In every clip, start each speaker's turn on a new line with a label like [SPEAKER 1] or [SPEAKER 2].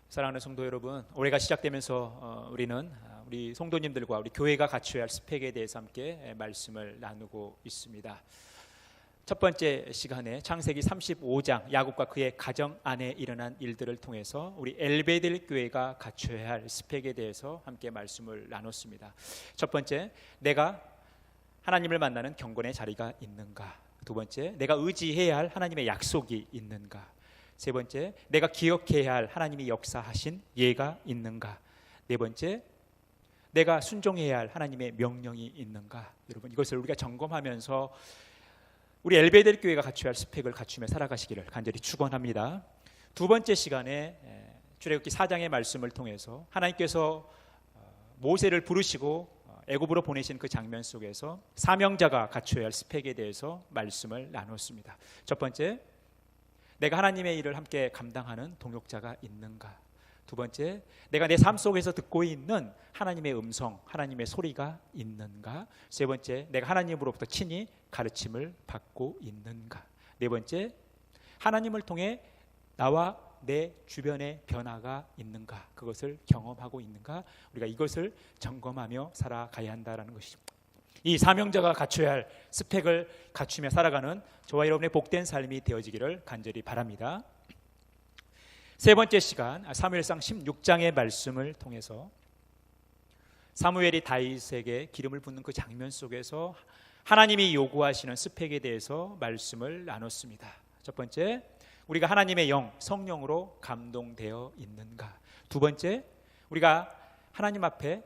[SPEAKER 1] 사랑하는 성도 여러분, 올해가 시작되면서 우리는 우리 성도님들과 우리 교회가 갖춰야 할 스펙에 대해서 함께 말씀을 나누고 있습니다. 첫 번째 시간에 창세기 35장 야곱과 그의 가정 안에 일어난 일들을 통해서 우리 엘베델 교회가 갖춰야 할 스펙에 대해서 함께 말씀을 나눴습니다. 첫 번째, 내가 하나님을 만나는 경건의 자리가 있는가? 두 번째, 내가 의지해야 할 하나님의 약속이 있는가? 세 번째, 내가 기억해야 할 하나님이 역사하신 예가 있는가? 네 번째, 내가 순종해야 할 하나님의 명령이 있는가? 여러분, 이것을 우리가 점검하면서 우리 엘베델 교회가 갖춰야 할 스펙을 갖추며 살아가시기를 간절히 축원합니다. 두 번째 시간에 출애굽기 4장의 말씀을 통해서 하나님께서 모세를 부르시고 애굽으로 보내신 그 장면 속에서 사명자가 갖춰야 할 스펙에 대해서 말씀을 나눴습니다. 첫 번째, 내가 하나님의 일을 함께 감당하는 동역자가 있는가? 두 번째, 내가 내 삶 속에서 듣고 있는 하나님의 음성, 하나님의 소리가 있는가? 세 번째, 내가 하나님으로부터 친히 가르침을 받고 있는가? 네 번째, 하나님을 통해 나와 내 주변의 변화가 있는가? 그것을 경험하고 있는가? 우리가 이것을 점검하며 살아가야 한다는 것이죠. 이 사명자가 갖춰야 할 스펙을 갖추며 살아가는 저와 여러분의 복된 삶이 되어지기를 간절히 바랍니다. 세 번째 시간, 사무엘상 16장의 말씀을 통해서 사무엘이 다윗에게 기름을 붓는 그 장면 속에서 하나님이 요구하시는 스펙에 대해서 말씀을 나눴습니다. 첫 번째, 우리가 하나님의 영, 성령으로 감동되어 있는가? 두 번째, 우리가 하나님 앞에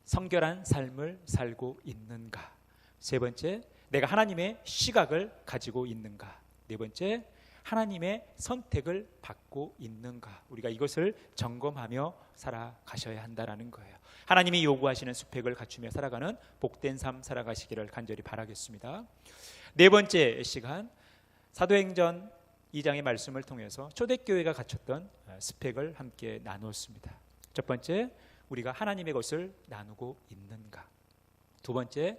[SPEAKER 1] 성결한 삶을 살고 있는가? 세 번째, 내가 하나님의 시각을 가지고 있는가? 네 번째, 하나님의 선택을 받고 있는가? 우리가 이것을 점검하며 살아가셔야 한다는 거예요. 하나님이 요구하시는 스펙을 갖추며 살아가는 복된 삶 살아가시기를 간절히 바라겠습니다. 네 번째 시간, 사도행전 2장의 말씀을 통해서 초대교회가 갖췄던 스펙을 함께 나누었습니다. 첫 번째, 우리가 하나님의 것을 나누고 있는가? 두 번째,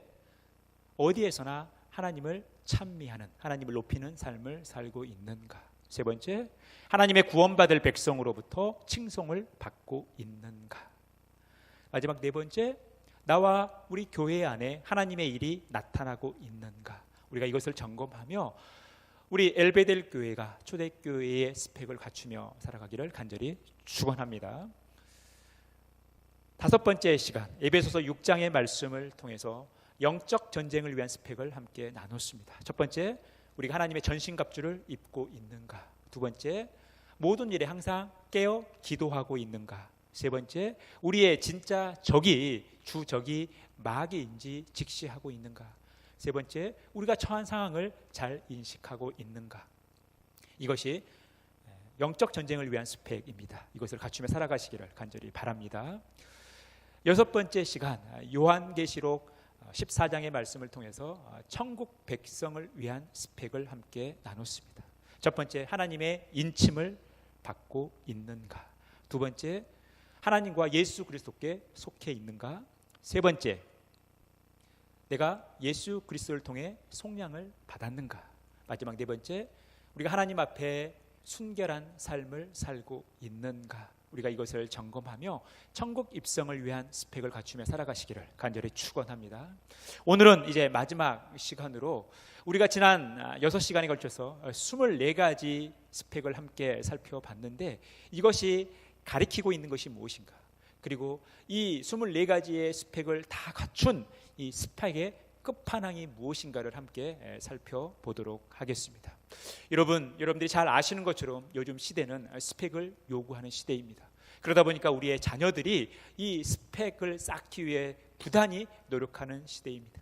[SPEAKER 1] 어디에서나 하나님을 찬미하는, 하나님을 높이는 삶을 살고 있는가? 세 번째, 하나님의 구원받을 백성으로부터 칭송을 받고 있는가? 마지막 네 번째, 나와 우리 교회 안에 하나님의 일이 나타나고 있는가? 우리가 이것을 점검하며 우리 엘베델 교회가 초대교회의 스펙을 갖추며 살아가기를 간절히 축원합니다. 다섯 번째 시간, 에베소서 6장의 말씀을 통해서 영적 전쟁을 위한 스펙을 함께 나눴습니다. 첫 번째, 우리가 하나님의 전신갑주를 입고 있는가? 두 번째, 모든 일에 항상 깨어 기도하고 있는가? 세 번째, 우리의 진짜 적이, 주적이 마귀인지 직시하고 있는가? 세 번째, 우리가 처한 상황을 잘 인식하고 있는가? 이것이 영적 전쟁을 위한 스펙입니다. 이것을 갖추며 살아가시기를 간절히 바랍니다. 여섯 번째 시간, 요한계시록 14장의 말씀을 통해서 천국 백성을 위한 스펙을 함께 나눴습니다. 첫 번째, 하나님의 인침을 받고 있는가? 두 번째, 하나님과 예수 그리스도께 속해 있는가? 세 번째, 내가 예수 그리스도를 통해 속량을 받았는가? 마지막 네 번째, 우리가 하나님 앞에 순결한 삶을 살고 있는가? 우리가 이것을 점검하며 천국 입성을 위한 스펙을 갖추며 살아가시기를 간절히 축원합니다. 오늘은 이제 마지막 시간으로 우리가 지난 6시간에 걸쳐서 24가지 스펙을 함께 살펴봤는데 이것이 가리키고 있는 것이 무엇인가? 그리고 이 24가지의 스펙을 다 갖춘 이 스펙의 끝판왕이 무엇인가를 함께 살펴보도록 하겠습니다. 여러분들이 잘 아시는 것처럼 요즘 시대는 스펙을 요구하는 시대입니다. 그러다 보니까 우리의 자녀들이 이 스펙을 쌓기 위해 부단히 노력하는 시대입니다.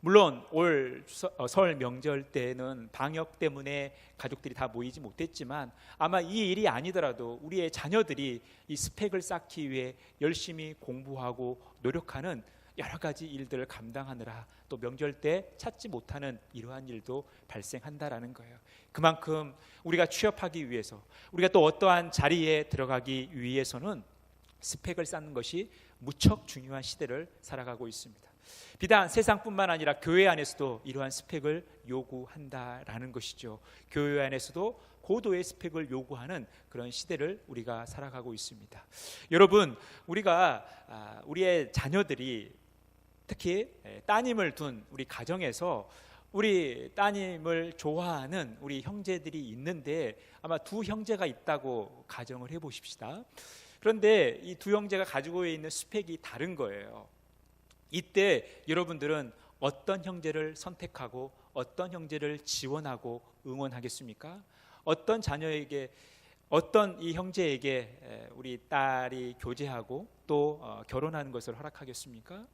[SPEAKER 1] 물론 올 설 명절 때는 방역 때문에 가족들이 다 모이지 못했지만 아마 이 일이 아니더라도 우리의 자녀들이 이 스펙을 쌓기 위해 열심히 공부하고 노력하는 여러 가지 일들을 감당하느라 또 명절 때 찾지 못하는 이러한 일도 발생한다라는 거예요. 그만큼 우리가 취업하기 위해서, 우리가 또 어떠한 자리에 들어가기 위해서는 스펙을 쌓는 것이 무척 중요한 시대를 살아가고 있습니다. 비단 세상뿐만 아니라 교회 안에서도 이러한 스펙을 요구한다라는 것이죠. 교회 안에서도 고도의 스펙을 요구하는 그런 시대를 우리가 살아가고 있습니다. 여러분, 우리의 자녀들이 특히 따님을 둔 우리 가정에서 우리 따님을 좋아하는 우리 형제들이 있는데 아마 두 형제가 있다고 가정을 해보십시다. 그런데 이 두 형제가 가지고 있는 스펙이 다른 거예요. 이때 여러분들은 어떤 형제를 선택하고 어떤 형제를 지원하고 응원하겠습니까? 어떤 자녀에게, 어떤 이 형제에게 우리 딸이 교제하고 또 결혼하는 것을 허락하겠습니까?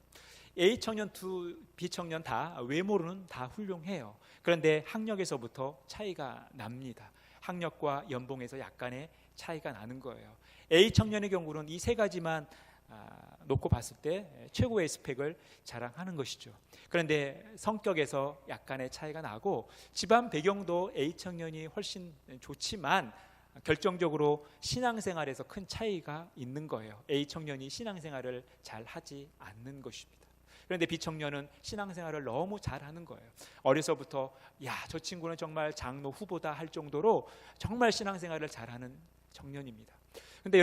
[SPEAKER 1] A 청년 B 청년 다 외모로는 다 훌륭해요. 그런데 학력에서부터 차이가 납니다. 학력과 연봉에서 약간의 차이가 나는 거예요. A 청년의 경우는 이 세 가지만 놓고 봤을 때 최고의 스펙을 자랑하는 것이죠. 그런데 성격에서 약간의 차이가 나고 집안 배경도 A 청년이 훨씬 좋지만 결정적으로 신앙생활에서 큰 차이가 있는 거예요. A 청년이 신앙생활을 잘 하지 않는 것입니다. 그런데 B 청년은 신앙생활을 너무 잘하는 거예요. 어려서부터 저 친구는 정말 장로 후보다 할 정도로 정말 신앙생활을 잘하는 청년입니다. 그런데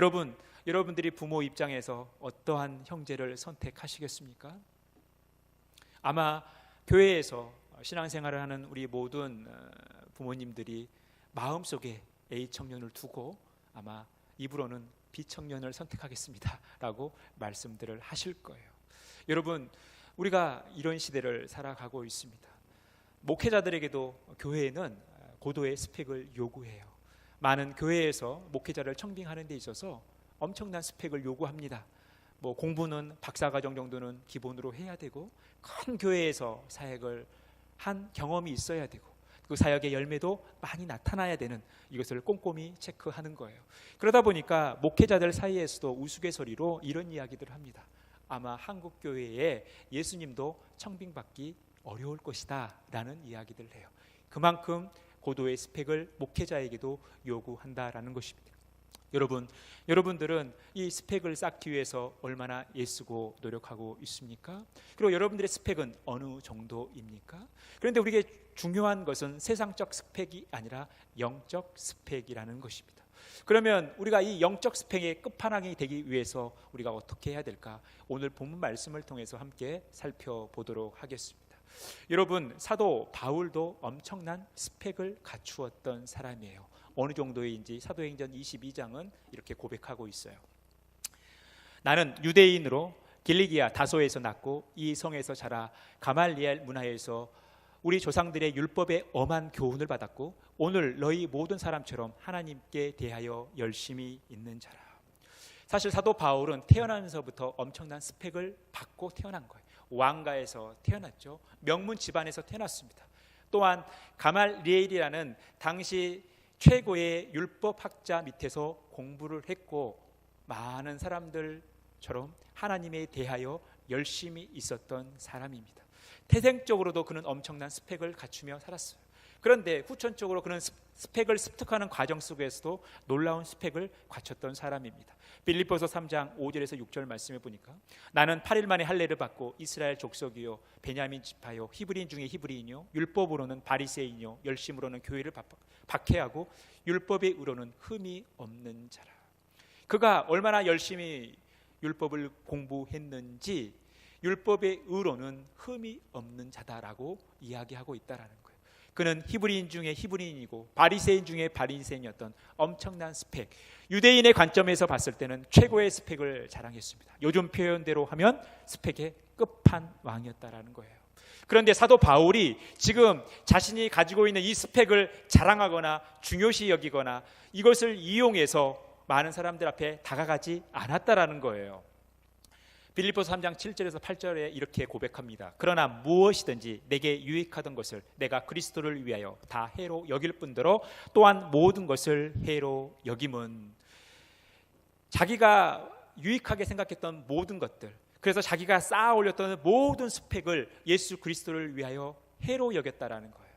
[SPEAKER 1] 여러분들이 부모 입장에서 어떠한 형제를 선택하시겠습니까? 아마 교회에서 신앙생활을 하는 우리 모든 부모님들이 마음속에 A 청년을 두고 아마 입으로는 B 청년을 선택하겠습니다 라고 말씀들을 하실 거예요. 여러분, 우리가 이런 시대를 살아가고 있습니다. 목회자들에게도 교회는 고도의 스펙을 요구해요. 많은 교회에서 목회자를 청빙하는 데 있어서 엄청난 스펙을 요구합니다. 공부는 박사과정 정도는 기본으로 해야 되고 큰 교회에서 사역을 한 경험이 있어야 되고 그 사역의 열매도 많이 나타나야 되는, 이것을 꼼꼼히 체크하는 거예요. 그러다 보니까 목회자들 사이에서도 우스갯소리로 이런 이야기들을 합니다. 아마 한국 교회에 예수님도 청빙받기 어려울 것이다 라는 이야기들을 해요. 그만큼 고도의 스펙을 목회자에게도 요구한다라는 것입니다. 여러분들은 이 스펙을 쌓기 위해서 얼마나 애쓰고 노력하고 있습니까? 그리고 여러분들의 스펙은 어느 정도입니까? 그런데 우리에게 중요한 것은 세상적 스펙이 아니라 영적 스펙이라는 것입니다. 그러면 우리가 이 영적 스펙의 끝판왕이 되기 위해서 우리가 어떻게 해야 될까? 오늘 본문 말씀을 통해서 함께 살펴보도록 하겠습니다. 여러분, 사도 바울도 엄청난 스펙을 갖추었던 사람이에요. 어느 정도인지 사도행전 22장은 이렇게 고백하고 있어요. 나는 유대인으로 길리기아 다소에서 났고 이 성에서 자라 가말리엘 문화에서 우리 조상들의 율법에 엄한 교훈을 받았고 오늘 너희 모든 사람처럼 하나님께 대하여 열심히 있는 자라. 사실 사도 바울은 태어나면서부터 엄청난 스펙을 받고 태어난 거예요. 왕가에서 태어났죠. 명문 집안에서 태어났습니다. 또한 가말리엘이라는 당시 최고의 율법학자 밑에서 공부를 했고 많은 사람들처럼 하나님에 대하여 열심히 있었던 사람입니다. 태생적으로도 그는 엄청난 스펙을 갖추며 살았어요. 그런데 후천적으로 그는 스펙을 습득하는 과정 속에서도 놀라운 스펙을 갖췄던 사람입니다. 빌립보서 3장 5절에서 6절 말씀해 보니까 나는 8일 만에 할례를 받고 이스라엘 족속이요 베냐민 지파요 히브리인 중에 히브리인이요 율법으로는 바리새인이요 열심으로는 교회를 박해하고 율법의 의로는 흠이 없는 자라. 그가 얼마나 열심히 율법을 공부했는지 율법의 의로는 흠이 없는 자다라고 이야기하고 있다라는 거예요. 그는 히브리인 중에 히브리인이고 바리새인 중에 바리새인이었던 엄청난 스펙, 유대인의 관점에서 봤을 때는 최고의 스펙을 자랑했습니다. 요즘 표현대로 하면 스펙의 끝판왕이었다라는 거예요. 그런데 사도 바울이 지금 자신이 가지고 있는 이 스펙을 자랑하거나 중요시 여기거나 이것을 이용해서 많은 사람들 앞에 다가가지 않았다라는 거예요. 빌립보서 3장 7절에서 8절에 이렇게 고백합니다. 그러나 무엇이든지 내게 유익하던 것을 내가 그리스도를 위하여 다 해로 여길 뿐더러 또한 모든 것을 해로 여김은, 자기가 유익하게 생각했던 모든 것들, 그래서 자기가 쌓아 올렸던 모든 스펙을 예수 그리스도를 위하여 해로 여겼다라는 거예요.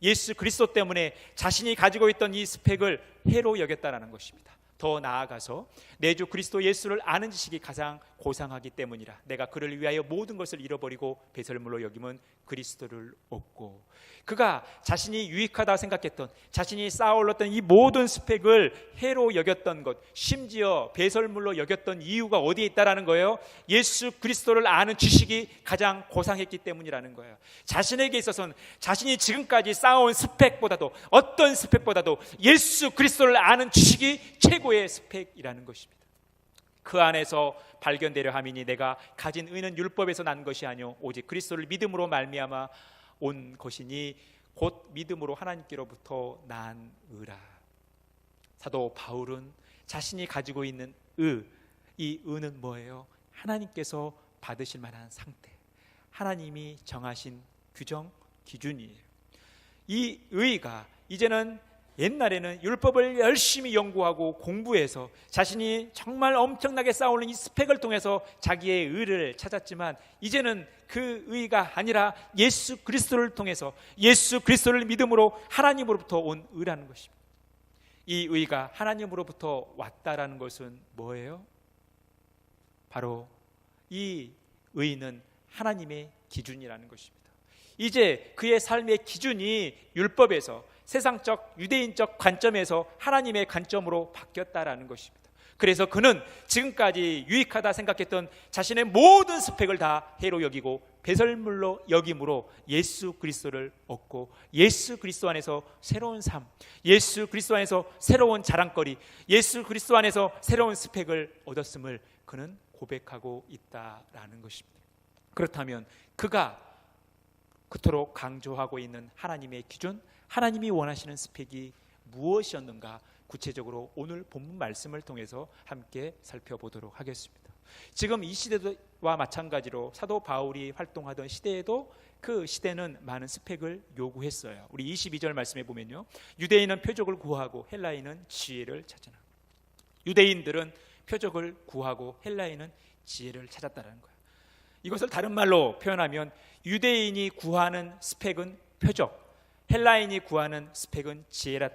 [SPEAKER 1] 예수 그리스도 때문에 자신이 가지고 있던 이 스펙을 해로 여겼다라는 것입니다. 더 나아가서 내 주 그리스도 예수를 아는 지식이 가장 고상하기 때문이라. 내가 그를 위하여 모든 것을 잃어버리고 배설물로 여김은 그리스도를 얻고. 그가 자신이 유익하다 생각했던, 자신이 쌓아올렸던 이 모든 스펙을 해로 여겼던 것, 심지어 배설물로 여겼던 이유가 어디에 있다라는 거예요? 예수 그리스도를 아는 지식이 가장 고상했기 때문이라는 거예요. 자신에게 있어서는 자신이 지금까지 쌓아온 스펙보다도, 어떤 스펙보다도 예수 그리스도를 아는 지식이 최고의 스펙이라는 것입니다. 그 안에서 발견되려 함이니 내가 가진 의는 율법에서 난 것이 아니요 오직 그리스도를 믿음으로 말미암아 온 것이니 곧 믿음으로 하나님께로부터 난 의라. 사도 바울은 자신이 가지고 있는 이 의는 뭐예요? 하나님께서 받으실 만한 상태, 하나님이 정하신 규정, 기준이에요. 이 의가 이제는, 옛날에는 율법을 열심히 연구하고 공부해서 자신이 정말 엄청나게 쌓아올린 이 스펙을 통해서 자기의 의를 찾았지만, 이제는 그 의가 아니라 예수 그리스도를 통해서, 예수 그리스도를 믿음으로 하나님으로부터 온 의라는 것입니다. 이 의가 하나님으로부터 왔다라는 것은 뭐예요? 바로 이 의는 하나님의 기준이라는 것입니다. 이제 그의 삶의 기준이 율법에서, 세상적 유대인적 관점에서 하나님의 관점으로 바뀌었다라는 것입니다. 그래서 그는 지금까지 유익하다 생각했던 자신의 모든 스펙을 다 해로 여기고 배설물로 여김으로 예수 그리스도를 얻고, 예수 그리스도 안에서 새로운 삶, 예수 그리스도 안에서 새로운 자랑거리, 예수 그리스도 안에서 새로운 스펙을 얻었음을 그는 고백하고 있다라는 것입니다. 그렇다면 그가 그토록 강조하고 있는 하나님의 기준, 하나님이 원하시는 스펙이 무엇이었는가, 구체적으로 오늘 본문 말씀을 통해서 함께 살펴보도록 하겠습니다. 지금 이 시대와 마찬가지로 사도 바울이 활동하던 시대에도 그 시대는 많은 스펙을 요구했어요. 우리 22절 말씀에 보면요, 유대인은 표적을 구하고 헬라인은 지혜를 찾으나. 유대인들은 표적을 구하고 헬라인은 지혜를 찾았다는 거예요. 이것을 다른 말로 표현하면 유대인이 구하는 스펙은 표적, 헬라인이 구하는 스펙은 지혜라.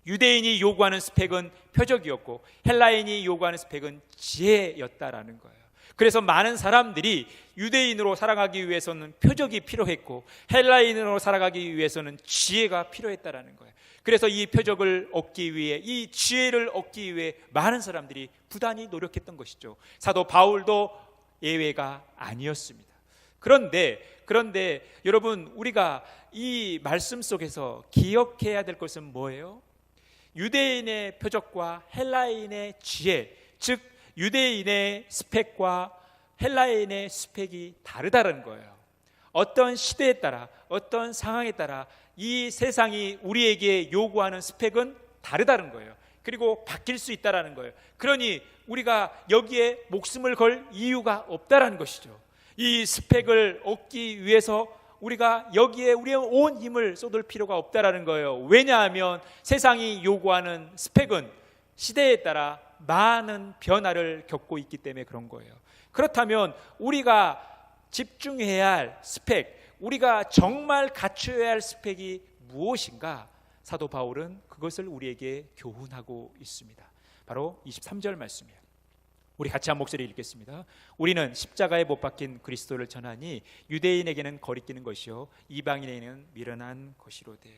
[SPEAKER 1] 유대인이 요구하는 스펙은 표적이었고 헬라인이 요구하는 스펙은 지혜였다라는 거예요. 그래서 많은 사람들이 유대인으로 살아가기 위해서는 표적이 필요했고 헬라인으로 살아가기 위해서는 지혜가 필요했다라는 거예요. 그래서 이 표적을 얻기 위해, 이 지혜를 얻기 위해 많은 사람들이 부단히 노력했던 것이죠. 사도 바울도 예외가 아니었습니다. 그런데 여러분, 우리가 이 말씀 속에서 기억해야 될 것은 뭐예요? 유대인의 표적과 헬라인의 지혜, 즉 유대인의 스펙과 헬라인의 스펙이 다르다는 거예요. 어떤 시대에 따라, 어떤 상황에 따라 이 세상이 우리에게 요구하는 스펙은 다르다는 거예요. 그리고 바뀔 수 있다는 거예요. 그러니 우리가 여기에 목숨을 걸 이유가 없다는 것이죠. 이 스펙을 얻기 위해서 우리가 여기에 우리의 온 힘을 쏟을 필요가 없다는 거예요. 왜냐하면 세상이 요구하는 스펙은 시대에 따라 많은 변화를 겪고 있기 때문에 그런 거예요. 그렇다면 우리가 집중해야 할 스펙, 우리가 정말 갖춰야 할 스펙이 무엇인가? 사도 바울은 그것을 우리에게 교훈하고 있습니다. 바로 23절 말씀이에요. 우리 같이 한 목소리 읽겠습니다. 우리는 십자가에 못 박힌 그리스도를 전하니 유대인에게는 거리끼는 것이요 이방인에게는 미련한 것이로되.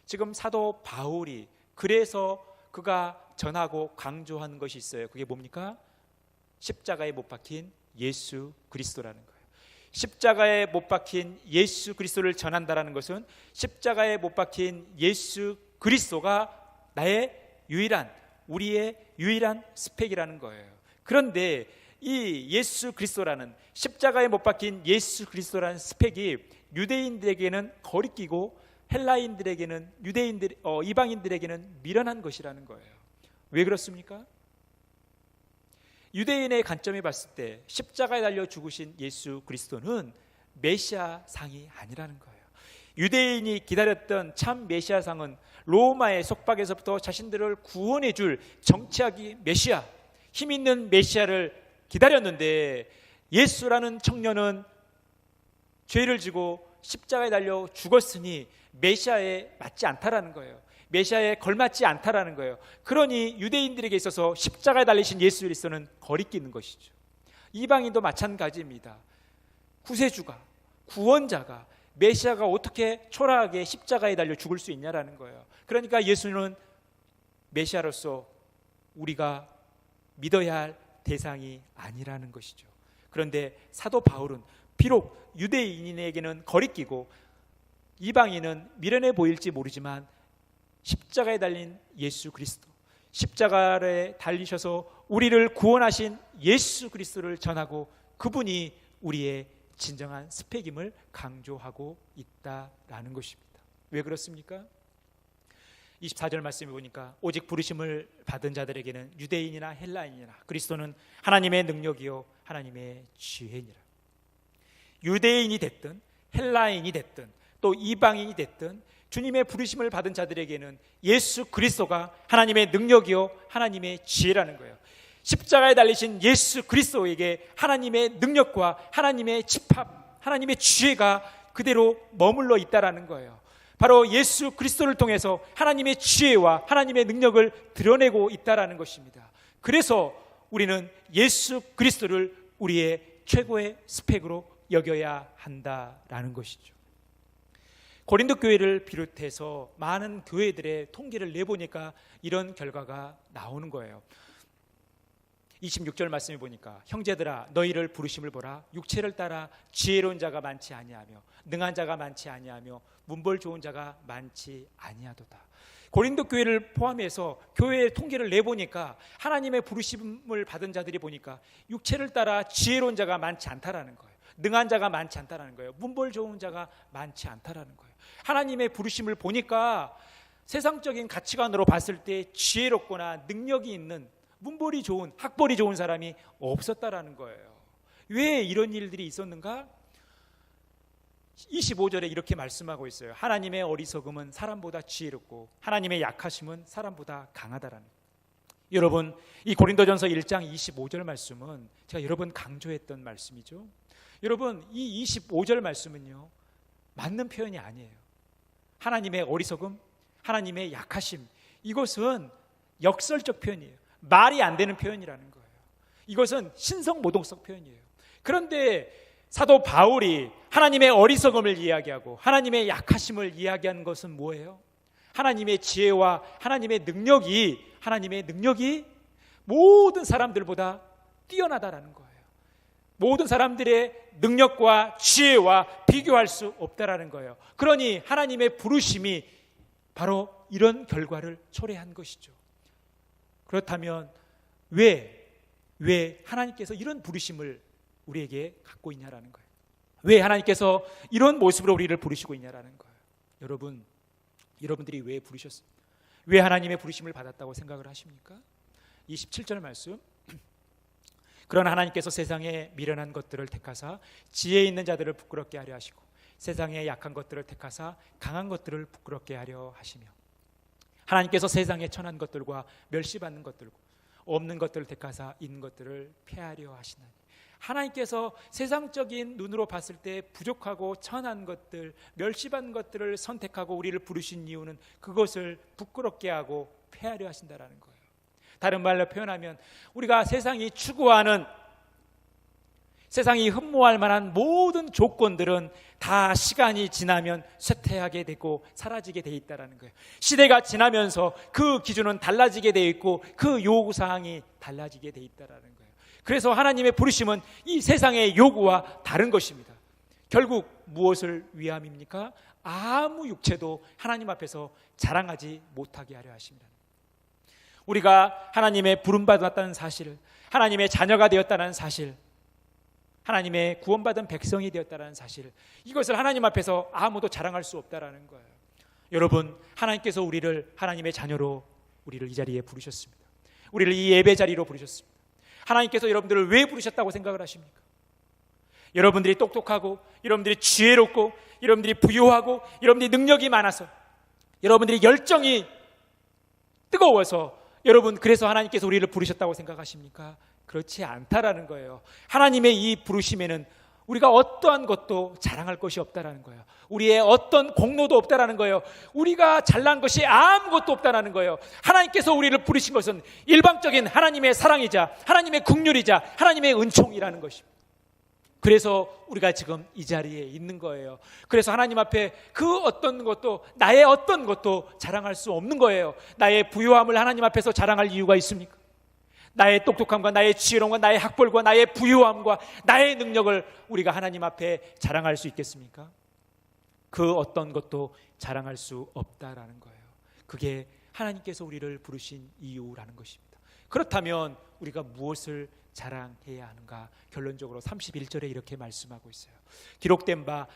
[SPEAKER 1] 지금 사도 바울이 그래서 그가 전하고 강조하는 것이 있어요. 그게 뭡니까? 십자가에 못 박힌 예수 그리스도라는 거예요. 십자가에 못 박힌 예수 그리스도를 전한다라는 것은 십자가에 못 박힌 예수 그리스도가 나의 우리의 유일한 스펙이라는 거예요. 그런데 이 예수 그리스도라는, 십자가에 못 박힌 예수 그리스도라는 스펙이 유대인들에게는 거리끼고 헬라인들에게는, 이방인들에게는 미련한 것이라는 거예요. 왜 그렇습니까? 유대인의 관점에 봤을 때 십자가에 달려 죽으신 예수 그리스도는 메시아상이 아니라는 거예요. 유대인이 기다렸던 참 메시아상은 로마의 속박에서부터 자신들을 구원해 줄 정치학이 메시아, 힘 있는 메시아를 기다렸는데 예수라는 청년은 죄를 지고 십자가에 달려 죽었으니 메시아에 맞지 않다라는 거예요. 메시아에 걸맞지 않다라는 거예요. 그러니 유대인들에게 있어서 십자가에 달리신 예수 그리스도는 거리끼는 것이죠. 이방인도 마찬가지입니다. 구세주가, 구원자가, 메시아가 어떻게 초라하게 십자가에 달려 죽을 수 있냐라는 거예요. 그러니까 예수는 메시아로서 우리가 믿어야 할 대상이 아니라는 것이죠. 그런데 사도 바울은 비록 유대인에게는 거리끼고 이방인은 미련해 보일지 모르지만 십자가에 달린 예수 그리스도, 십자가에 달리셔서 우리를 구원하신 예수 그리스도를 전하고 그분이 우리의 진정한 스펙임을 강조하고 있다라는 것입니다. 왜 그렇습니까? 24절 말씀에 보니까 오직 부르심을 받은 자들에게는 유대인이나 헬라인이나 그리스도는 하나님의 능력이요 하나님의 지혜니라. 유대인이 됐든 헬라인이 됐든 또 이방인이 됐든 주님의 부르심을 받은 자들에게는 예수 그리스도가 하나님의 능력이요 하나님의 지혜라는 거예요. 십자가에 달리신 예수 그리스도에게 하나님의 능력과 하나님의 집합, 하나님의 지혜가 그대로 머물러 있다라는 거예요. 바로 예수 그리스도를 통해서 하나님의 지혜와 하나님의 능력을 드러내고 있다라는 것입니다. 그래서 우리는 예수 그리스도를 우리의 최고의 스펙으로 여겨야 한다라는 것이죠. 고린도 교회를 비롯해서 많은 교회들의 통계를 내보니까 이런 결과가 나오는 거예요. 26절 말씀에 보니까 형제들아 너희를 부르심을 보라. 육체를 따라 지혜로운 자가 많지 아니하며 능한 자가 많지 아니하며 문벌 좋은 자가 많지 아니하도다. 고린도 교회를 포함해서 교회의 통계를 내보니까 하나님의 부르심을 받은 자들이 보니까 육체를 따라 지혜로운 자가 많지 않다라는 거예요. 능한 자가 많지 않다라는 거예요. 문벌 좋은 자가 많지 않다라는 거예요. 하나님의 부르심을 보니까 세상적인 가치관으로 봤을 때 지혜롭거나 능력이 있는 문벌이 좋은, 학벌이 좋은 사람이 없었다라는 거예요. 왜 이런 일들이 있었는가? 25절에 이렇게 말씀하고 있어요. 하나님의 어리석음은 사람보다 지혜롭고 하나님의 약하심은 사람보다 강하다라는 거예요. 여러분, 이 고린도전서 1장 25절 말씀은 제가 여러 번 강조했던 말씀이죠. 여러분, 이 25절 말씀은요 맞는 표현이 아니에요. 하나님의 어리석음, 하나님의 약하심, 이것은 역설적 표현이에요. 말이 안 되는 표현이라는 거예요. 이것은 신성모독성 표현이에요. 그런데 사도 바울이 하나님의 어리석음을 이야기하고 하나님의 약하심을 이야기하는 것은 뭐예요? 하나님의 지혜와 하나님의 능력이 모든 사람들보다 뛰어나다라는 거예요. 모든 사람들의 능력과 지혜와 비교할 수 없다라는 거예요. 그러니 하나님의 부르심이 바로 이런 결과를 초래한 것이죠. 그렇다면 왜 하나님께서 이런 부르심을 우리에게 갖고 있냐라는 거예요. 왜 하나님께서 이런 모습으로 우리를 부르시고 있냐라는 거예요. 여러분들이 왜 부르셨습니까? 왜 하나님의 부르심을 받았다고 생각을 하십니까? 27절 말씀. 그러나 하나님께서 세상에 미련한 것들을 택하사 지혜 있는 자들을 부끄럽게 하려 하시고 세상에 약한 것들을 택하사 강한 것들을 부끄럽게 하려 하시며 하나님께서 세상에 천한 것들과 멸시받는 것들과 없는 것들을 택하사 있는 것들을 폐하려 하시나니. 하나님께서 세상적인 눈으로 봤을 때 부족하고 천한 것들, 멸시받는 것들을 선택하고 우리를 부르신 이유는 그것을 부끄럽게 하고 폐하려 하신다라는 거예요. 다른 말로 표현하면 우리가 세상이 추구하는, 세상이 흠모할 만한 모든 조건들은 다 시간이 지나면 쇠퇴하게 되고 사라지게 돼 있다는 거예요. 시대가 지나면서 그 기준은 달라지게 돼 있고 그 요구사항이 달라지게 돼 있다는 거예요. 그래서 하나님의 부르심은 이 세상의 요구와 다른 것입니다. 결국 무엇을 위함입니까? 아무 육체도 하나님 앞에서 자랑하지 못하게 하려 하십니다. 우리가 하나님의 부름받았다는 사실, 하나님의 자녀가 되었다는 사실, 하나님의 구원받은 백성이 되었다는 사실, 이것을 하나님 앞에서 아무도 자랑할 수 없다는 거예요. 여러분, 하나님께서 우리를 하나님의 자녀로 우리를 이 자리에 부르셨습니다. 우리를 이 예배 자리로 부르셨습니다. 하나님께서 여러분들을 왜 부르셨다고 생각을 하십니까? 여러분들이 똑똑하고 여러분들이 지혜롭고 여러분들이 부유하고 여러분들이 능력이 많아서 여러분들이 열정이 뜨거워서 여러분 그래서 하나님께서 우리를 부르셨다고 생각하십니까? 그렇지 않다라는 거예요. 하나님의 이 부르심에는 우리가 어떠한 것도 자랑할 것이 없다라는 거예요. 우리의 어떤 공로도 없다라는 거예요. 우리가 잘난 것이 아무것도 없다라는 거예요. 하나님께서 우리를 부르신 것은 일방적인 하나님의 사랑이자 하나님의 긍휼이자 하나님의 은총이라는 것입니다. 그래서 우리가 지금 이 자리에 있는 거예요. 그래서 하나님 앞에 그 어떤 것도, 나의 어떤 것도 자랑할 수 없는 거예요. 나의 부유함을 하나님 앞에서 자랑할 이유가 있습니까? 나의 똑똑함과 나의 지혜로움과 나의 학벌과 나의 부유함과 나의 능력을 우리가 하나님 앞에 자랑할 수 있겠습니까? 그 어떤 것도 자랑할 수 없다라는 거예요. 그게 하나님께서 우리를 부르신 이유라는 것입니다. 그렇다면 우리가 무엇을 자랑해야 하는가? 결론적으로 31절에 이렇게 말씀하고 있어요. 기록된 바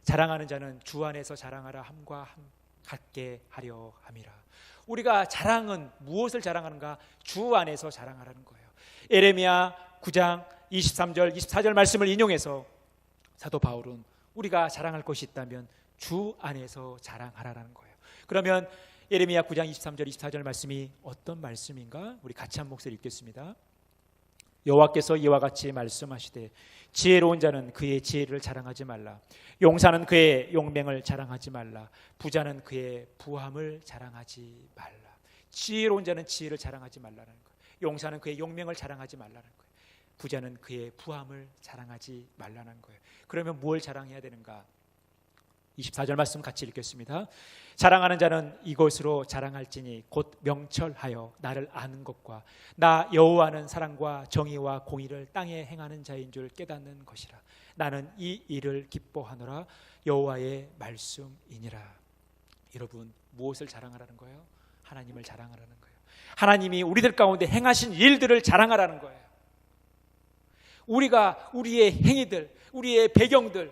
[SPEAKER 1] 자랑하는 자는 주 안에서 자랑하라 함과 같게 하려 함이라. 우리가 자랑은 무엇을 자랑하는가? 주 안에서 자랑하라는 거예요. 예레미야 9장 23절 24절 말씀을 인용해서 사도 바울은 우리가 자랑할 것이 있다면 주 안에서 자랑하라는 거예요. 그러면 예레미야 9장 23절 24절 말씀이 어떤 말씀인가? 우리 같이 한 목소리 읽겠습니다. 여호와께서 이와 같이 말씀하시되 지혜로운 자는 그의 지혜를 자랑하지 말라. 용사는 그의 용맹을 자랑하지 말라. 부자는 그의 부함을 자랑하지 말라. 지혜로운 자는 지혜를 자랑하지 말라는 거예요. 용사는 그의 용맹을 자랑하지 말라는 거예요. 부자는 그의 부함을 자랑하지 말라는 거예요. 그러면 뭘 자랑해야 되는가? 24절 말씀 같이 읽겠습니다. 자랑하는 자는 이것으로 자랑할지니 곧 명철하여 나를 아는 것과 나 여호와는 사랑과 정의와 공의를 땅에 행하는 자인 줄 깨닫는 것이라. 나는 이 일을 기뻐하노라. 여호와의 말씀이니라. 여러분, 무엇을 자랑하라는 거예요? 하나님을 자랑하라는 거예요. 하나님이 우리들 가운데 행하신 일들을 자랑하라는 거예요. 우리가 우리의 행위들, 우리의 배경들,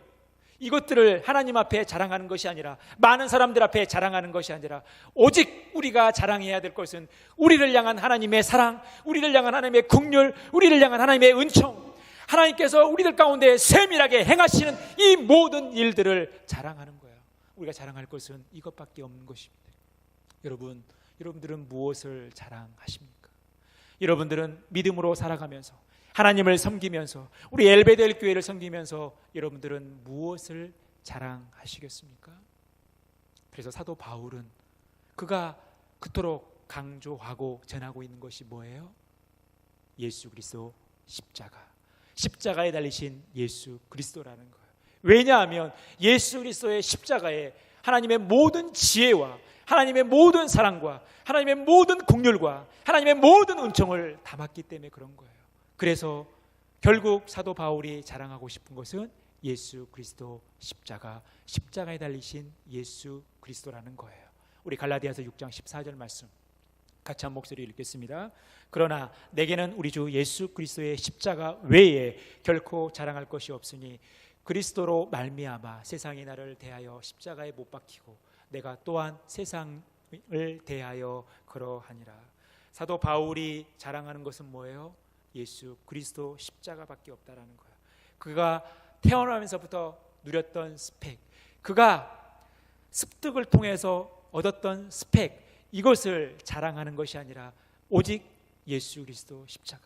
[SPEAKER 1] 이것들을 하나님 앞에 자랑하는 것이 아니라, 많은 사람들 앞에 자랑하는 것이 아니라, 오직 우리가 자랑해야 될 것은 우리를 향한 하나님의 사랑, 우리를 향한 하나님의 긍휼, 우리를 향한 하나님의 은총, 하나님께서 우리들 가운데 세밀하게 행하시는 이 모든 일들을 자랑하는 거예요. 우리가 자랑할 것은 이것밖에 없는 것입니다. 여러분들은 무엇을 자랑하십니까? 여러분들은 믿음으로 살아가면서 하나님을 섬기면서 우리 엘베델 교회를 섬기면서 여러분들은 무엇을 자랑하시겠습니까? 그래서 사도 바울은 그가 그토록 강조하고 전하고 있는 것이 뭐예요? 예수 그리스도 십자가에 달리신 예수 그리스도라는 거예요. 왜냐하면 예수 그리스도의 십자가에 하나님의 모든 지혜와 하나님의 모든 사랑과 하나님의 모든 긍휼과 하나님의 모든 은총을 담았기 때문에 그런 거예요. 그래서 결국 사도 바울이 자랑하고 싶은 것은 예수 그리스도 십자가에 달리신 예수 그리스도라는 거예요. 우리 갈라디아서 6장 14절 말씀 같이 한 목소리 읽겠습니다. 그러나 내게는 우리 주 예수 그리스도의 십자가 외에 결코 자랑할 것이 없으니 그리스도로 말미암아 세상이 나를 대하여 십자가에 못 박히고 내가 또한 세상을 대하여 그러하니라. 사도 바울이 자랑하는 것은 뭐예요? 예수 그리스도 십자가밖에 없다라는 거예요. 그가 태어나면서부터 누렸던 스펙, 그가 습득을 통해서 얻었던 스펙, 이것을 자랑하는 것이 아니라 오직 예수 그리스도 십자가,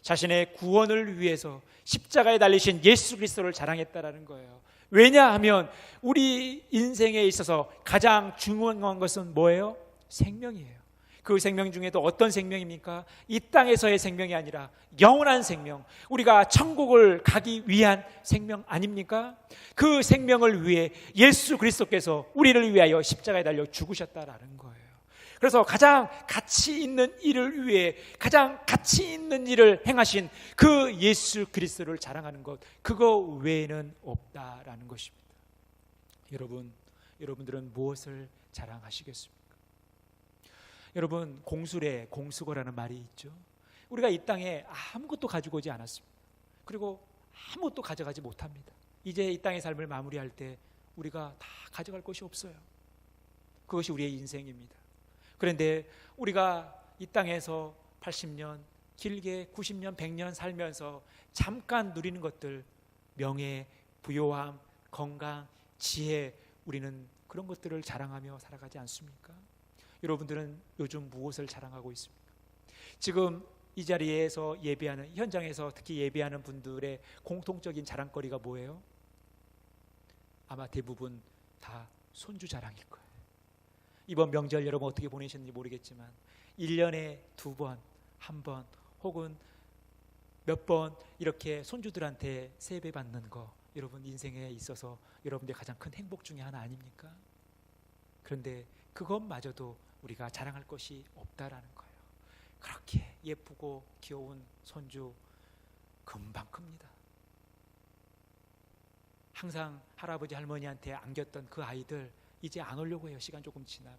[SPEAKER 1] 자신의 구원을 위해서 십자가에 달리신 예수 그리스도를 자랑했다라는 거예요. 왜냐하면 우리 인생에 있어서 가장 중요한 것은 뭐예요? 생명이에요. 그 생명 중에도 어떤 생명입니까? 이 땅에서의 생명이 아니라 영원한 생명, 우리가 천국을 가기 위한 생명 아닙니까? 그 생명을 위해 예수 그리스도께서 우리를 위하여 십자가에 달려 죽으셨다라는 거예요. 그래서 가장 가치 있는 일을 위해 가장 가치 있는 일을 행하신 그 예수 그리스도를 자랑하는 것, 그거 외에는 없다라는 것입니다. 여러분들은 무엇을 자랑하시겠습니까? 여러분, 공수래, 공수거라는 말이 있죠. 우리가 이 땅에 아무것도 가지고 오지 않았습니다. 그리고 아무것도 가져가지 못합니다. 이제 이 땅의 삶을 마무리할 때 우리가 다 가져갈 것이 없어요. 그것이 우리의 인생입니다. 그런데 우리가 이 땅에서 80년, 길게 90년, 100년 살면서 잠깐 누리는 것들, 명예, 부요함, 건강, 지혜, 우리는 그런 것들을 자랑하며 살아가지 않습니까? 여러분들은 요즘 무엇을 자랑하고 있습니까? 지금 이 자리에서 예배하는, 현장에서 특히 예배하는 분들의 공통적인 자랑거리가 뭐예요? 아마 대부분 다 손주 자랑일 거예요. 이번 명절 여러분 어떻게 보내셨는지 모르겠지만 1년에 2번, 1번 혹은 몇 번 이렇게 손주들한테 세배 받는 거, 여러분 인생에 있어서 여러분들의 가장 큰 행복 중에 하나 아닙니까? 그런데 그것마저도 우리가 자랑할 것이 없다라는 거예요. 그렇게 예쁘고 귀여운 손주 금방 큽니다. 항상 할아버지 할머니한테 안겼던 그 아이들 이제 안 오려고 해요. 시간 조금 지나면.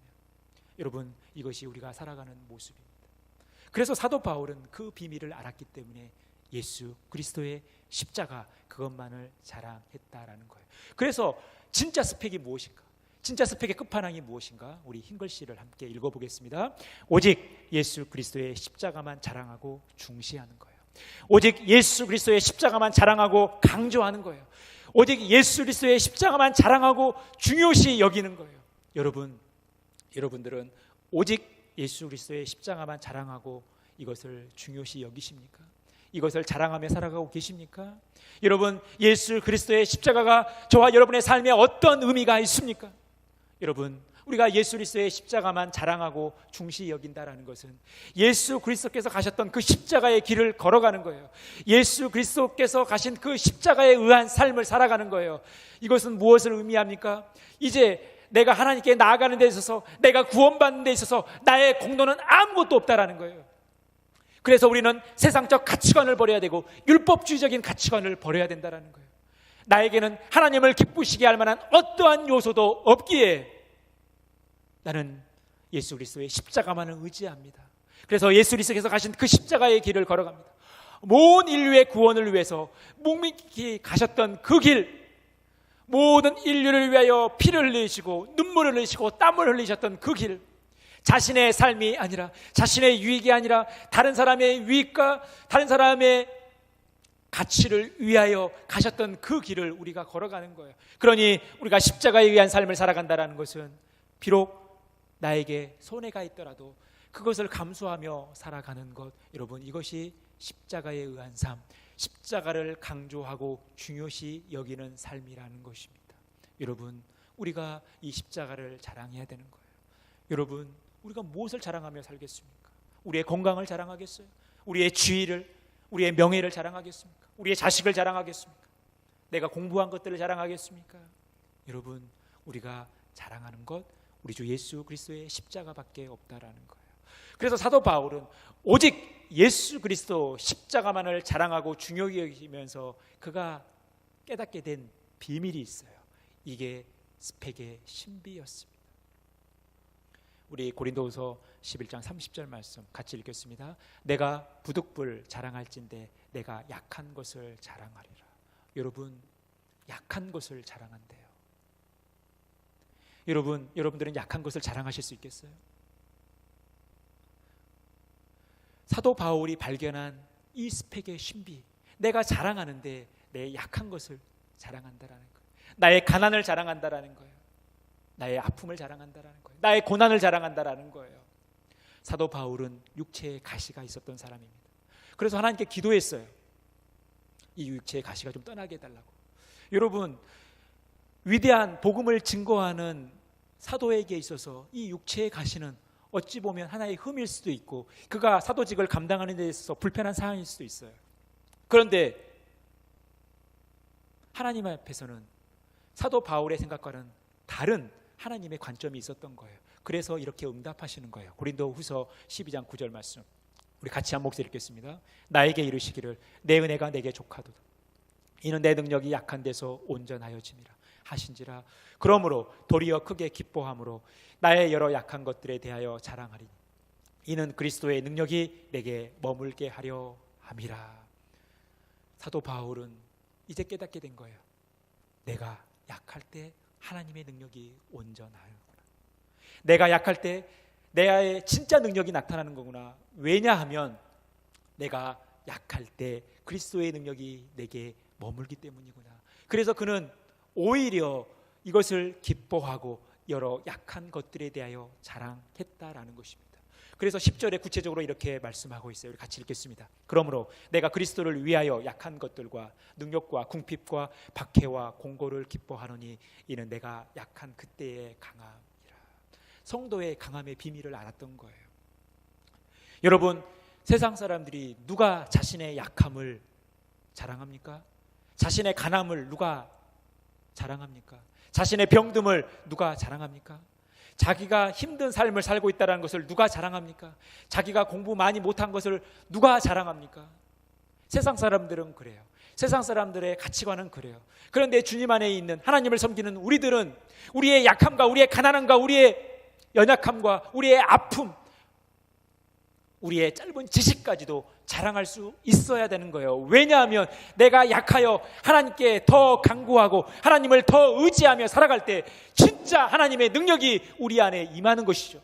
[SPEAKER 1] 여러분, 이것이 우리가 살아가는 모습입니다. 그래서 사도 바울은 그 비밀을 알았기 때문에 예수 그리스도의 십자가, 그것만을 자랑했다라는 거예요. 그래서 진짜 스펙이 무엇인가? 진짜 스펙의 끝판왕이 무엇인가? 우리 흰글씨를 함께 읽어보겠습니다. 오직 예수 그리스도의 십자가만 자랑하고 중시하는 거예요. 오직 예수 그리스도의 십자가만 자랑하고 강조하는 거예요. 오직 예수 그리스도의 십자가만 자랑하고 중요시 여기는 거예요. 여러분들은 오직 예수 그리스도의 십자가만 자랑하고 이것을 중요시 여기십니까? 이것을 자랑하며 살아가고 계십니까? 여러분, 예수 그리스도의 십자가가 저와 여러분의 삶에 어떤 의미가 있습니까? 여러분, 우리가 예수 그리스도의 십자가만 자랑하고 중시 여긴다라는 것은 예수 그리스도께서 가셨던 그 십자가의 길을 걸어가는 거예요. 예수 그리스도께서 가신 그 십자가에 의한 삶을 살아가는 거예요. 이것은 무엇을 의미합니까? 이제 내가 하나님께 나아가는 데 있어서, 내가 구원받는 데 있어서 나의 공로는 아무것도 없다라는 거예요. 그래서 우리는 세상적 가치관을 버려야 되고 율법주의적인 가치관을 버려야 된다라는 거예요. 나에게는 하나님을 기쁘시게 할 만한 어떠한 요소도 없기에 나는 예수 그리스도의 십자가만을 의지합니다. 그래서 예수 그리스도께서 가신 그 십자가의 길을 걸어갑니다. 모든 인류의 구원을 위해서 묵묵히 가셨던 그 길, 모든 인류를 위하여 피를 흘리시고 눈물을 흘리시고 땀을 흘리셨던 그 길, 자신의 삶이 아니라, 자신의 유익이 아니라 다른 사람의 유익과 다른 사람의 가치를 위하여 가셨던 그 길을 우리가 걸어가는 거예요. 그러니 우리가 십자가에 의한 삶을 살아간다는 것은 비록 나에게 손해가 있더라도 그것을 감수하며 살아가는 것, 여러분, 이것이 십자가에 의한 삶, 십자가를 강조하고 중요시 여기는 삶이라는 것입니다. 여러분, 우리가 이 십자가를 자랑해야 되는 거예요. 여러분, 우리가 무엇을 자랑하며 살겠습니까? 우리의 건강을 자랑하겠어요? 우리의 지위를, 우리의 명예를 자랑하겠습니까? 우리의 자식을 자랑하겠습니까? 내가 공부한 것들을 자랑하겠습니까? 여러분, 우리가 자랑하는 것, 우리 주 예수 그리스도의 십자가밖에 없다라는 거예요. 그래서 사도 바울은 오직 예수 그리스도 십자가만을 자랑하고 중요히 여기면서 그가 깨닫게 된 비밀이 있어요. 이게 스펙의 신비였습니다. 우리 고린도후서 11장 30절 말씀 같이 읽겠습니다. 내가 부득불 자랑할진대 내가 약한 것을 자랑하리라. 여러분, 약한 것을 자랑한대요. 여러분들은 약한 것을 자랑하실 수 있겠어요? 사도 바울이 발견한 이 스펙의 신비, 내가 자랑하는데 내 약한 것을 자랑한다라는 거예요. 나의 가난을 자랑한다라는 거예요. 나의 아픔을 자랑한다라는 거예요. 나의 고난을 자랑한다라는 거예요. 사도 바울은 육체에 가시가 있었던 사람입니다. 그래서 하나님께 기도했어요. 이 육체의 가시가 좀 떠나게 해달라고. 여러분, 위대한 복음을 증거하는 사도에게 있어서 이 육체의 가시는 어찌 보면 하나의 흠일 수도 있고 그가 사도직을 감당하는 데 있어서 불편한 상황일 수도 있어요. 그런데 하나님 앞에서는 사도 바울의 생각과는 다른 하나님의 관점이 있었던 거예요. 그래서 이렇게 응답하시는 거예요. 고린도후서 12장 9절 말씀 우리 같이 한 목소리 읽겠습니다. 나에게 이르시기를 내 은혜가 내게 족하도다. 이는 내 능력이 약한 데서 온전하여짐이라 하신지라. 그러므로 도리어 크게 기뻐함으로 나의 여러 약한 것들에 대하여 자랑하리니 이는 그리스도의 능력이 내게 머물게 하려 함이라. 사도 바울은 이제 깨닫게 된 거예요. 내가 약할 때 하나님의 능력이 온전하구나. 내가 약할 때 내의 진짜 능력이 나타나는 거구나. 왜냐하면 내가 약할 때 그리스도의 능력이 내게 머물기 때문이구나. 그래서 그는 오히려 이것을 기뻐하고 여러 약한 것들에 대하여 자랑했다라는 것입니다. 그래서 10절에 구체적으로 이렇게 말씀하고 있어요. 우리 같이 읽겠습니다. 그러므로 내가 그리스도를 위하여 약한 것들과 능력과 궁핍과 박해와 공고를 기뻐하노니 이는 내가 약한 그때의 강함이라. 성도의 강함의 비밀을 알았던 거예요. 여러분, 세상 사람들이 누가 자신의 약함을 자랑합니까? 자신의 가난함을 누가 자랑합니까? 자신의 병듦을 누가 자랑합니까? 자기가 힘든 삶을 살고 있다는 것을 누가 자랑합니까? 자기가 공부 많이 못한 것을 누가 자랑합니까? 세상 사람들은 그래요. 세상 사람들의 가치관은 그래요. 그런데 주님 안에 있는 하나님을 섬기는 우리들은 우리의 약함과 우리의 가난함과 우리의 연약함과 우리의 아픔, 우리의 짧은 지식까지도 자랑할 수 있어야 되는 거예요. 왜냐하면 내가 약하여 하나님께 더 간구하고 하나님을 더 의지하며 살아갈 때 진짜 하나님의 능력이 우리 안에 임하는 것이죠.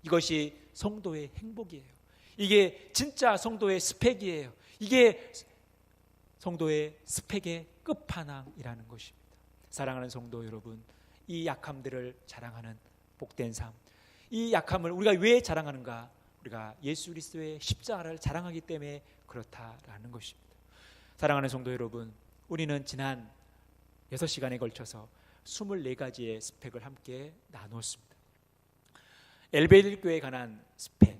[SPEAKER 1] 이것이 성도의 행복이에요. 이게 진짜 성도의 스펙이에요. 이게 성도의 스펙의 끝판왕이라는 것입니다. 사랑하는 성도 여러분, 이 약함들을 자랑하는 복된 삶, 이 약함을 우리가 왜 자랑하는가? 우리가 예수 그리스도의 십자가를 자랑하기 때문에 그렇다라는 것입니다. 사랑하는 성도 여러분, 우리는 지난 6시간에 걸쳐서 24가지의 스펙을 함께 나누었습니다. 엘베일 교회에 관한 스펙,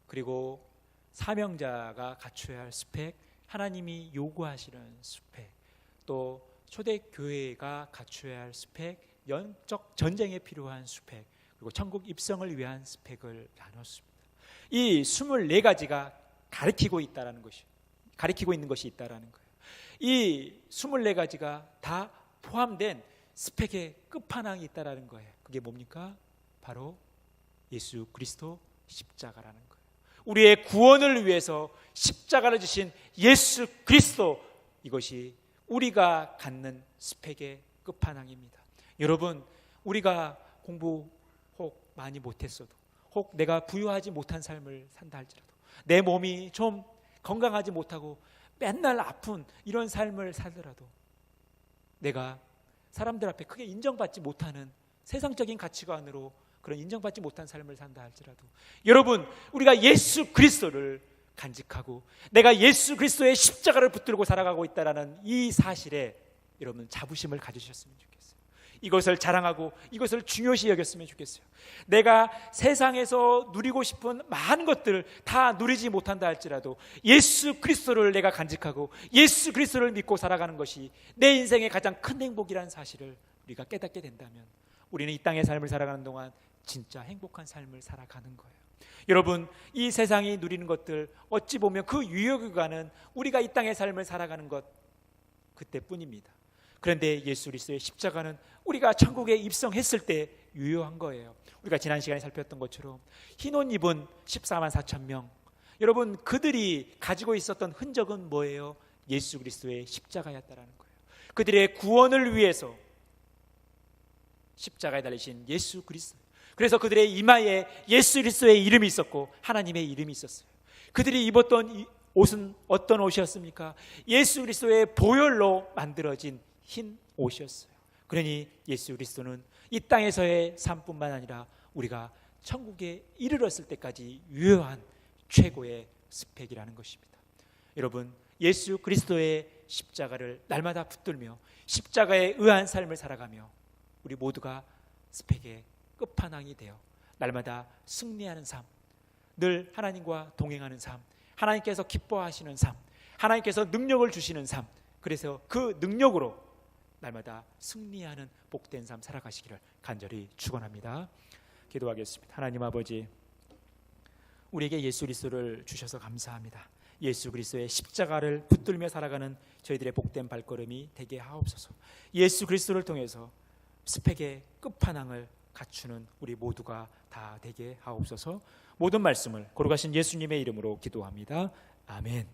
[SPEAKER 1] 그리고 사명자가 갖춰야 할 스펙, 하나님이 요구하시는 스펙, 또 초대교회가 갖춰야 할 스펙, 영적 전쟁에 필요한 스펙, 그리고 천국 입성을 위한 스펙을 나눴습니다. 이 24가지가 가리키고 있다라는 것이, 가리키고 있는 것이 있다라는 거예요. 이 24가지가 다 포함된 스펙의 끝판왕이 있다라는 거예요. 그게 뭡니까? 바로 예수 그리스도 십자가라는 거예요. 우리의 구원을 위해서 십자가를 지신 예수 그리스도, 이것이 우리가 갖는 스펙의 끝판왕입니다. 여러분, 우리가 공부 혹 많이 못했어도, 혹 내가 부유하지 못한 삶을 산다 할지라도, 내 몸이 좀 건강하지 못하고 맨날 아픈 이런 삶을 살더라도, 내가 사람들 앞에 크게 인정받지 못하는 세상적인 가치관으로 그런 인정받지 못한 삶을 산다 할지라도, 여러분, 우리가 예수 그리스도를 간직하고 내가 예수 그리스도의 십자가를 붙들고 살아가고 있다는 이 사실에 여러분 자부심을 가지셨으면 좋겠어요. 이것을 자랑하고 이것을 중요시 여겼으면 좋겠어요. 내가 세상에서 누리고 싶은 많은 것들 다 누리지 못한다 할지라도 예수 그리스도를 내가 간직하고 예수 그리스도를 믿고 살아가는 것이 내 인생의 가장 큰 행복이라는 사실을 우리가 깨닫게 된다면 우리는 이 땅의 삶을 살아가는 동안 진짜 행복한 삶을 살아가는 거예요. 여러분, 이 세상이 누리는 것들 어찌 보면 그 유효기간은 우리가 이 땅의 삶을 살아가는 것 그때뿐입니다. 그런데 예수 그리스도의 십자가는 우리가 천국에 입성했을 때 유효한 거예요. 우리가 지난 시간에 살폈던 것처럼 흰 옷 입은 14만 4천 명, 여러분, 그들이 가지고 있었던 흔적은 뭐예요? 예수 그리스도의 십자가였다라는 거예요. 그들의 구원을 위해서 십자가에 달리신 예수 그리스도, 그래서 그들의 이마에 예수 그리스도의 이름이 있었고 하나님의 이름이 있었어요. 그들이 입었던 옷은 어떤 옷이었습니까? 예수 그리스도의 보혈로 만들어진 흰 옷이었어요. 그러니 예수 그리스도는 이 땅에서의 삶뿐만 아니라 우리가 천국에 이르렀을 때까지 유효한 최고의 스펙이라는 것입니다. 여러분, 예수 그리스도의 십자가를 날마다 붙들며 십자가에 의한 삶을 살아가며 우리 모두가 스펙의 끝판왕이 되어 날마다 승리하는 삶, 늘 하나님과 동행하는 삶, 하나님께서 기뻐하시는 삶, 하나님께서 능력을 주시는 삶, 그래서 그 능력으로 날마다 승리하는 복된 삶 살아가시기를 간절히 축원합니다. 기도하겠습니다. 하나님 아버지, 우리에게 예수 그리스도를 주셔서 감사합니다. 예수 그리스도의 십자가를 붙들며 살아가는 저희들의 복된 발걸음이 되게 하옵소서. 예수 그리스도를 통해서 스펙의 끝판왕을 갖추는 우리 모두가 다 되게 하옵소서. 모든 말씀을 거룩하신 예수님의 이름으로 기도합니다. 아멘.